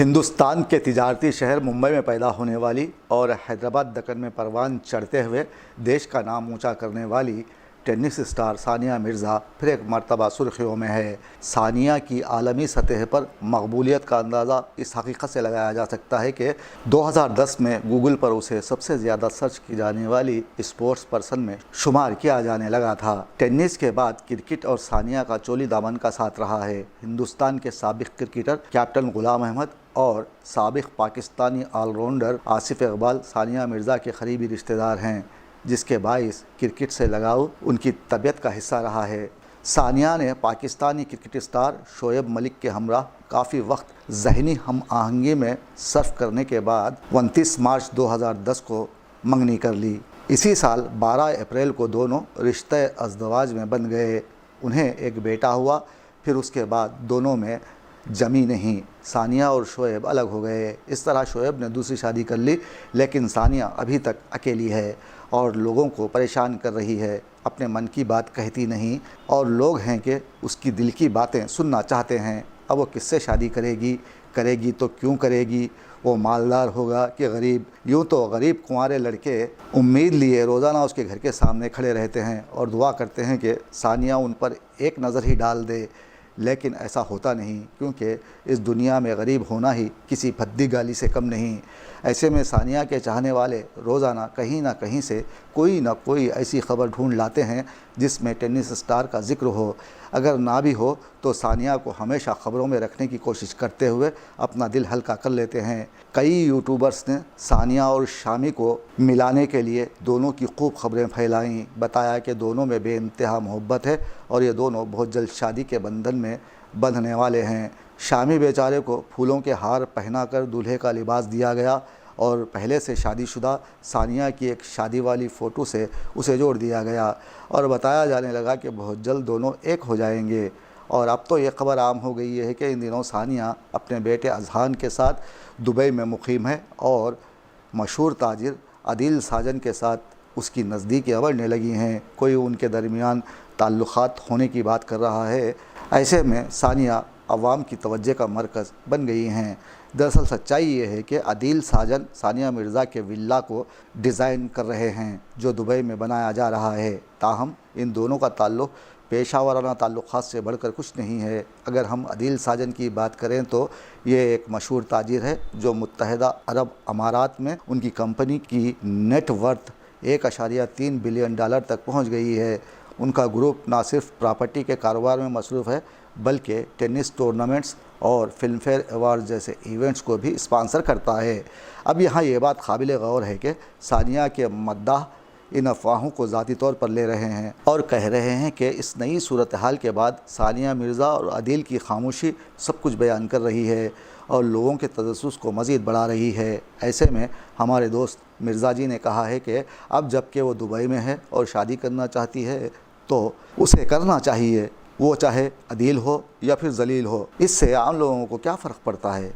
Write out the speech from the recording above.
ہندوستان کے تجارتی شہر ممبئی میں پیدا ہونے والی اور حیدرآباد دکن میں پروان چڑھتے ہوئے دیش کا نام اونچا کرنے والی ٹینس اسٹار ثانیہ مرزا پھر ایک مرتبہ سرخیوں میں ہے۔ ثانیہ کی عالمی سطح پر مقبولیت کا اندازہ اس حقیقت سے لگایا جا سکتا ہے کہ 2010 میں گوگل پر اسے سب سے زیادہ سرچ کی جانے والی اسپورٹس پرسن میں شمار کیا جانے لگا تھا۔ ٹینس کے بعد کرکٹ اور ثانیہ کا چولی دامن کا ساتھ رہا ہے۔ ہندوستان کے سابق کرکٹر کیپٹن غلام احمد اور سابق پاکستانی آل راؤنڈر آصف اقبال ثانیہ مرزا کے قریبی رشتہ دار ہیں، جس کے باعث کرکٹ سے لگاؤ ان کی طبیعت کا حصہ رہا ہے۔ ثانیہ نے پاکستانی کرکٹ اسٹار شعیب ملک کے ہمراہ کافی وقت ذہنی ہم آہنگی میں صرف کرنے کے بعد 29 مارچ 2010 کو منگنی کر لی۔ اسی سال 12 اپریل کو دونوں رشتہ ازدواج میں بندھ گئے۔ انہیں ایک بیٹا ہوا، پھر اس کے بعد دونوں میں جمی نہیں۔ ثانیہ اور شعیب الگ ہو گئے۔ اس طرح شعیب نے دوسری شادی کر لی، لیکن ثانیہ ابھی تک اکیلی ہے اور لوگوں کو پریشان کر رہی ہے۔ اپنے من کی بات کہتی نہیں اور لوگ ہیں کہ اس کی دل کی باتیں سننا چاہتے ہیں۔ اب وہ کس سے شادی کرے گی تو کیوں کرے گی؟ وہ مالدار ہوگا کہ غریب؟ یوں تو غریب کنوارے لڑکے امید لیے روزانہ اس کے گھر کے سامنے کھڑے رہتے ہیں اور دعا کرتے ہیں کہ ثانیہ ان پر ایک نظر ہی ڈال دے، لیکن ایسا ہوتا نہیں، کیونکہ اس دنیا میں غریب ہونا ہی کسی بھدی گالی سے کم نہیں۔ ایسے میں ثانیہ کے چاہنے والے روزانہ کہیں نہ کہیں سے کوئی نہ کوئی ایسی خبر ڈھونڈ لاتے ہیں جس میں ٹینس اسٹار کا ذکر ہو۔ اگر نہ بھی ہو تو ثانیہ کو ہمیشہ خبروں میں رکھنے کی کوشش کرتے ہوئے اپنا دل ہلکا کر لیتے ہیں۔ کئی یوٹیوبرز نے ثانیہ اور شامی کو ملانے کے لیے دونوں کی خوب خبریں پھیلائیں، بتایا کہ دونوں میں بے انتہا محبت ہے اور یہ دونوں بہت جلد شادی کے بندھن میں بندھنے والے ہیں۔ شامی بیچارے کو پھولوں کے ہار پہنا کر دولہے کا لباس دیا گیا اور پہلے سے شادی شدہ ثانیہ کی ایک شادی والی فوٹو سے اسے جوڑ دیا گیا اور بتایا جانے لگا کہ بہت جلد دونوں ایک ہو جائیں گے۔ اور اب تو یہ خبر عام ہو گئی ہے کہ ان دنوں ثانیہ اپنے بیٹے اذہان کے ساتھ دبئی میں مقیم ہے اور مشہور تاجر عدیل ساجن کے ساتھ اس کی نزدیکیاں بڑھنے لگی ہیں۔ کوئی ان کے درمیان تعلقات ہونے کی بات کر رہا ہے۔ ایسے میں ثانیہ عوام کی توجہ کا مرکز بن گئی ہیں۔ دراصل سچائی یہ ہے کہ عدیل ساجن ثانیہ مرزا کے ولا کو ڈیزائن کر رہے ہیں جو دبئی میں بنایا جا رہا ہے۔ تاہم ان دونوں کا تعلق پیشہ ورانہ تعلقات سے بڑھ کر کچھ نہیں ہے۔ اگر ہم عدیل ساجن کی بات کریں تو یہ ایک مشہور تاجر ہے جو متحدہ عرب امارات میں ان کی کمپنی کی نیٹ ورتھ $1.3 بلین تک پہنچ گئی ہے۔ ان کا گروپ نہ صرف پراپرٹی کے کاروبار میں مصروف ہے بلکہ ٹینس ٹورنامنٹس اور فلم فیئر ایوارڈز جیسے ایونٹس کو بھی اسپانسر کرتا ہے۔ اب یہاں یہ بات قابل غور ہے کہ ثانیہ کے مداح ان افواہوں کو ذاتی طور پر لے رہے ہیں اور کہہ رہے ہیں کہ اس نئی صورتحال کے بعد ثانیہ مرزا اور عدیل کی خاموشی سب کچھ بیان کر رہی ہے اور لوگوں کے تجسس کو مزید بڑھا رہی ہے۔ ایسے میں ہمارے دوست مرزا جی نے کہا ہے کہ اب جب کہ وہ دبئی میں ہے اور شادی کرنا چاہتی ہے تو اسے کرنا چاہیے، وہ چاہے عدیل ہو یا پھر ذلیل ہو، اس سے عام لوگوں کو کیا فرق پڑتا ہے۔